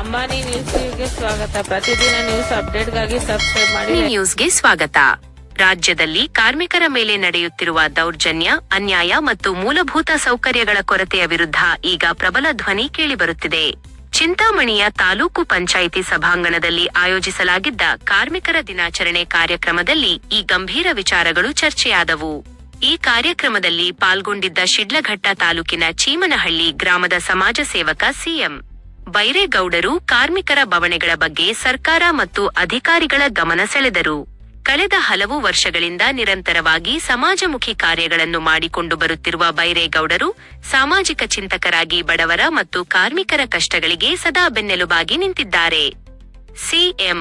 ಅಂಬಾನಿ ನ್ಯೂಸ್ಗೆ ಸ್ವಾಗತ. ಪ್ರತಿದಿನ ನ್ಯೂಸ್ ಅಪ್ಡೇಟ್ಗಾಗಿ ಸಬ್ಸ್ಕ್ರೈಬ್ ಮಾಡಿ. ನ್ಯೂಸ್ಗೆ ಸ್ವಾಗತ. ರಾಜ್ಯದಲ್ಲಿ ಕಾರ್ಮಿಕರ ಮೇಲೆ ನಡೆಯುತ್ತಿರುವ ದೌರ್ಜನ್ಯ, ಅನ್ಯಾಯ ಮತ್ತು ಮೂಲಭೂತ ಸೌಕರ್ಯಗಳ ಕೊರತೆಯ ವಿರುದ್ಧ ಈಗ ಪ್ರಬಲ ಧ್ವನಿ ಕೇಳಿಬರುತ್ತಿದೆ. ಚಿಂತಾಮಣಿಯ ತಾಲೂಕು ಪಂಚಾಯಿತಿ ಸಭಾಂಗಣದಲ್ಲಿ ಆಯೋಜಿಸಲಾಗಿದ್ದ ಕಾರ್ಮಿಕರ ದಿನಾಚರಣೆ ಕಾರ್ಯಕ್ರಮದಲ್ಲಿ ಈ ಗಂಭೀರ ವಿಚಾರಗಳು ಚರ್ಚೆಯಾದವು. ಈ ಕಾರ್ಯಕ್ರಮದಲ್ಲಿ ಪಾಲ್ಗೊಂಡಿದ್ದ ಶಿಡ್ಲಘಟ್ಟ ತಾಲೂಕಿನ ಚೀಮನಹಳ್ಳಿ ಗ್ರಾಮದ ಸಮಾಜ ಸೇವಕ ಸಿಎಂ ಬೈರೇಗೌಡರು ಕಾರ್ಮಿಕರ ಬವಣೆಗಳ ಬಗ್ಗೆ ಸರ್ಕಾರ ಮತ್ತು ಅಧಿಕಾರಿಗಳ ಗಮನ ಸೆಳೆದರು. ಕಳೆದ ಹಲವು ವರ್ಷಗಳಿಂದ ನಿರಂತರವಾಗಿ ಸಮಾಜಮುಖಿ ಕಾರ್ಯಗಳನ್ನು ಮಾಡಿಕೊಂಡು ಬರುತ್ತಿರುವ ಬೈರೇಗೌಡರು ಸಾಮಾಜಿಕ ಚಿಂತಕರಾಗಿ ಬಡವರ ಮತ್ತು ಕಾರ್ಮಿಕರ ಕಷ್ಟಗಳಿಗೆ ಸದಾ ಬೆನ್ನೆಲುಬಾಗಿ ನಿಂತಿದ್ದಾರೆ. ಸಿಎಂ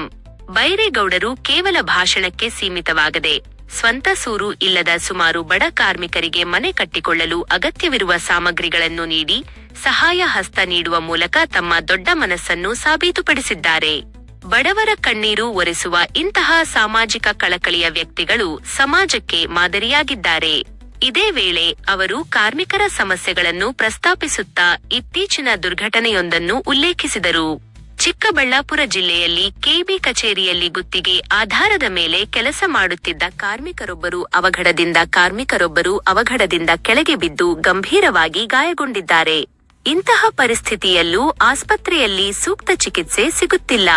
ಬೈರೇಗೌಡರು ಕೇವಲ ಭಾಷಣಕ್ಕೆ ಸೀಮಿತವಾಗದೆ ಸ್ವಂತ ಸೂರು ಇಲ್ಲದ ಸುಮಾರು ಬಡ ಕಾರ್ಮಿಕರಿಗೆ ಮನೆ ಕಟ್ಟಿಕೊಳ್ಳಲು ಅಗತ್ಯವಿರುವ ಸಾಮಗ್ರಿಗಳನ್ನು ನೀಡಿ ಸಹಾಯ ಹಸ್ತ ನೀಡುವ ಮೂಲಕ ತಮ್ಮ ದೊಡ್ಡ ಮನಸ್ಸನ್ನು ಸಾಬೀತುಪಡಿಸಿದ್ದಾರೆ. ಬಡವರ ಕಣ್ಣೀರು ಒರೆಸುವ ಇಂತಹ ಸಾಮಾಜಿಕ ಕಳಕಳಿಯ ವ್ಯಕ್ತಿಗಳು ಸಮಾಜಕ್ಕೆ ಮಾದರಿಯಾಗಿದ್ದಾರೆ. ಇದೇ ವೇಳೆ ಅವರು ಕಾರ್ಮಿಕರ ಸಮಸ್ಯೆಗಳನ್ನು ಪ್ರಸ್ತಾಪಿಸುತ್ತಾ ಇತ್ತೀಚಿನ ದುರ್ಘಟನೆಯೊಂದನ್ನು ಉಲ್ಲೇಖಿಸಿದರು. ಚಿಕ್ಕಬಳ್ಳಾಪುರ ಜಿಲ್ಲೆಯಲ್ಲಿ ಕೆಬಿ ಕಚೇರಿಯಲ್ಲಿ ಗುತ್ತಿಗೆ ಆಧಾರದ ಮೇಲೆ ಕೆಲಸ ಮಾಡುತ್ತಿದ್ದ ಕಾರ್ಮಿಕರೊಬ್ಬರು ಅವಘಡದಿಂದ ಕೆಳಗೆ ಬಿದ್ದು ಗಂಭೀರವಾಗಿ ಗಾಯಗೊಂಡಿದ್ದಾರೆ. ಇಂತಹ ಪರಿಸ್ಥಿತಿಯಲ್ಲೂ ಆಸ್ಪತ್ರೆಯಲ್ಲಿ ಸೂಕ್ತ ಚಿಕಿತ್ಸೆ ಸಿಗುತ್ತಿಲ್ಲ.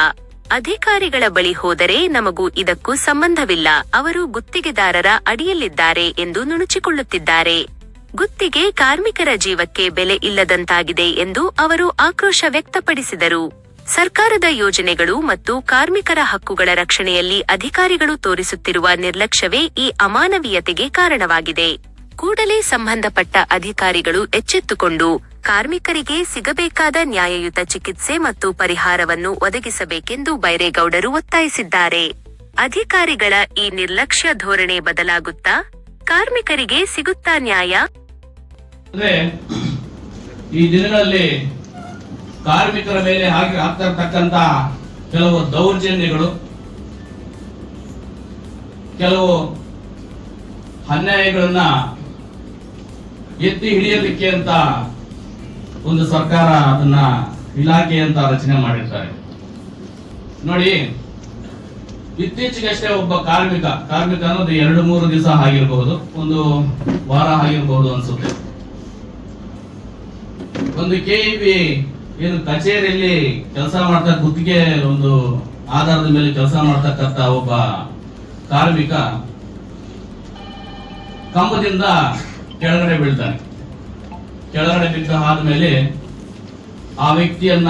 ಅಧಿಕಾರಿಗಳ ಬಳಿ ಹೋದರೆ ನಮಗೂ ಇದಕ್ಕೂ ಸಂಬಂಧವಿಲ್ಲ, ಅವರು ಗುತ್ತಿಗೆದಾರರ ಅಡಿಯಲ್ಲಿದ್ದಾರೆ ಎಂದು ನುಣುಚಿಕೊಳ್ಳುತ್ತಿದ್ದಾರೆ. ಗುತ್ತಿಗೆ ಕಾರ್ಮಿಕರ ಜೀವಕ್ಕೆ ಬೆಲೆ ಇಲ್ಲದಂತಾಗಿದೆ ಎಂದು ಅವರು ಆಕ್ರೋಶ ವ್ಯಕ್ತಪಡಿಸಿದರು. ಸರ್ಕಾರದ ಯೋಜನೆಗಳು ಮತ್ತು ಕಾರ್ಮಿಕರ ಹಕ್ಕುಗಳ ರಕ್ಷಣೆಯಲ್ಲಿ ಅಧಿಕಾರಿಗಳು ತೋರಿಸುತ್ತಿರುವ ನಿರ್ಲಕ್ಷ್ಯವೇ ಈ ಅಮಾನವೀಯತೆಗೆ ಕಾರಣವಾಗಿದೆ. ಕೂಡಲೇ ಸಂಬಂಧಪಟ್ಟ ಅಧಿಕಾರಿಗಳು ಎಚ್ಚೆತ್ತುಕೊಂಡು ಕಾರ್ಮಿಕರಿಗೆ ಸಿಗಬೇಕಾದ ನ್ಯಾಯಯುತ ಚಿಕಿತ್ಸೆ ಮತ್ತು ಪರಿಹಾರವನ್ನು ಒದಗಿಸಬೇಕೆಂದು ಬೈರೇಗೌಡರು ಒತ್ತಾಯಿಸಿದ್ದಾರೆ. ಅಧಿಕಾರಿಗಳ ಈ ನಿರ್ಲಕ್ಷ್ಯ ಧೋರಣೆ ಬದಲಾಗುತ್ತಾ ಕಾರ್ಮಿಕರಿಗೆ ಸಿಗುತ್ತಾ ನ್ಯಾಯ? ಈ ದಿನಗಳಲ್ಲಿ ಕಾರ್ಮಿಕರ ಮೇಲೆ ಆಗ್ತಾ ಇರ್ತಕ್ಕಂತ ಕೆಲವು ದೌರ್ಜನ್ಯಗಳು, ಕೆಲವು ಅನ್ಯಾಯಗಳನ್ನ ಎತ್ತಿ ಹಿಡಿಯಲಿಕ್ಕೆ ಅಂತ ಒಂದು ಸರ್ಕಾರ ಅದನ್ನ ಇಲಾಖೆ ಅಂತ ರಚನೆ ಮಾಡಿರ್ತಾರೆ. ನೋಡಿ, ಇತ್ತೀಚೆಗಷ್ಟೇ ಒಬ್ಬ ಕಾರ್ಮಿಕ ಅನ್ನೋದು 2-3 ದಿವಸ ಆಗಿರಬಹುದು, ಒಂದು ವಾರ ಆಗಿರಬಹುದು ಅನ್ಸುತ್ತೆ, ಒಂದು ಕೆಇಬಿ ಏನು ಕಚೇರಿಯಲ್ಲಿ ಕೆಲಸ ಮಾಡ್ತಾ ಗುತ್ತಿಗೆ ಒಂದು ಆಧಾರದ ಮೇಲೆ ಕೆಲಸ ಮಾಡ್ತಕ್ಕಂತ ಒಬ್ಬ ಕಾರ್ಮಿಕ ಕಂಬದಿಂದ ಕೆಳಗಡೆ ಬೀಳ್ತಾನೆ. ಕೆಳಗಡೆ ಬಿದ್ದ ಆದ್ಮೇಲೆ ಆ ವ್ಯಕ್ತಿಯನ್ನ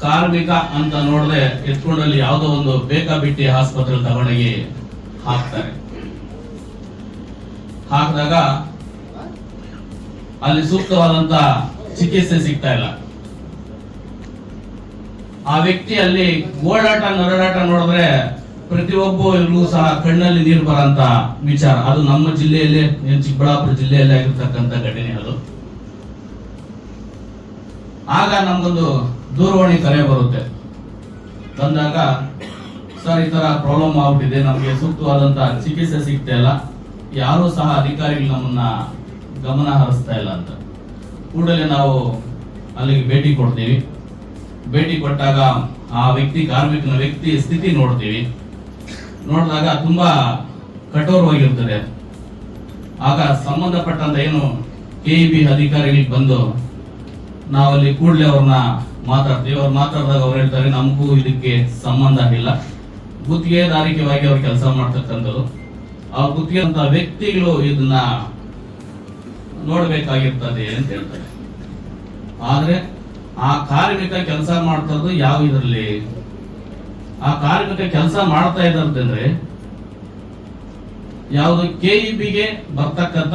ಕಾರ್ಮಿಕ ಅಂತ ನೋಡದೆ ಎತ್ಕೊಂಡಲ್ಲಿ ಯಾವುದೋ ಒಂದು ಬೇಕಾಬಿಟ್ಟಿ ಆಸ್ಪತ್ರೆ ತಗೊಂಡೋಗಿ ಹಾಕ್ತಾರೆ. ಹಾಕಿದಾಗ ಅಲ್ಲಿ ಸೂಕ್ತವಾದಂತ ಚಿಕಿತ್ಸೆ ಸಿಗ್ತಾ ಇಲ್ಲ. ಆ ವ್ಯಕ್ತಿಯಲ್ಲಿ ಓಡಾಟ ನರಳಾಟ ನೋಡಿದ್ರೆ ಪ್ರತಿಯೊಬ್ಬರಿಗೂ ಸಹ ಕಣ್ಣಲ್ಲಿ ನೀರು ಬರಂತ ವಿಚಾರ. ಅದು ನಮ್ಮ ಜಿಲ್ಲೆಯಲ್ಲೇ, ಚಿಕ್ಕಬಳ್ಳಾಪುರ ಜಿಲ್ಲೆಯಲ್ಲೇ ಆಗಿರ್ತಕ್ಕಂಥ ಘಟನೆ ಅದು. ಆಗ ನಮ್ಗೊಂದು ದೂರವಾಣಿ ಕರೆ ಬರುತ್ತೆ. ಬಂದಾಗ, ಸರ್ ಈ ತರ ಪ್ರಾಬ್ಲಮ್ ಆಗ್ಬಿಟ್ಟಿದೆ, ನಮ್ಗೆ ಸೂಕ್ತವಾದಂತ ಚಿಕಿತ್ಸೆ ಸಿಗ್ತಾ ಇಲ್ಲ, ಯಾರೂ ಸಹ ಅಧಿಕಾರಿಗಳು ನಮ್ಮನ್ನ ಗಮನ ಹರಿಸ್ತಾ ಇಲ್ಲ ಅಂತ. ಕೂಡಲೇ ನಾವು ಅಲ್ಲಿಗೆ ಭೇಟಿ ಕೊಡ್ತೀವಿ. ಭೇಟಿ ಕೊಟ್ಟಾಗ ಆ ಕಾರ್ಮಿಕನ ವ್ಯಕ್ತಿ ಸ್ಥಿತಿ ನೋಡ್ತೀವಿ. ನೋಡಿದಾಗ ತುಂಬಾ ಕಠೋರವಾಗಿರ್ತದೆ. ಆಗ ಸಂಬಂಧಪಟ್ಟಂತ ಏನು ಕೆಇಬಿ ಅಧಿಕಾರಿಗಳಿಗೆ ಬಂದು ನಾವಲ್ಲಿ ಕೂಡಲೇ ಅವ್ರನ್ನ ಮಾತಾಡ್ತೀವಿ. ಅವ್ರು ಮಾತಾಡಿದಾಗ ಅವ್ರು ಹೇಳ್ತಾರೆ, ನಮಗೂ ಇದಕ್ಕೆ ಸಂಬಂಧ ಇಲ್ಲ, ಗುತ್ತಿಗೆದಾರಿಕೆವಾಗಿ ಅವ್ರು ಕೆಲಸ ಮಾಡ್ತಕ್ಕಂಥದ್ದು, ಆ ಗುತ್ತಿಗೆ ಅಂತ ವ್ಯಕ್ತಿಗಳು ಇದನ್ನ ನೋಡ್ಬೇಕಾಗಿರ್ತದೆ ಅಂತ ಹೇಳ್ತಾರೆ. ಆದ್ರೆ ಆ ಕಾರ್ಮಿಕ ಕೆಲಸ ಮಾಡ್ತದ್ದು ಯಾವ ಇದರಲ್ಲಿ, ಆ ಕಾರ್ಮಿಕ ಕೆಲಸ ಮಾಡ್ತಾ ಇದ್ದಂದ್ರೆ ಯಾವುದು ಕೆಇಬಿಗೆ ಬರ್ತಕ್ಕಂತ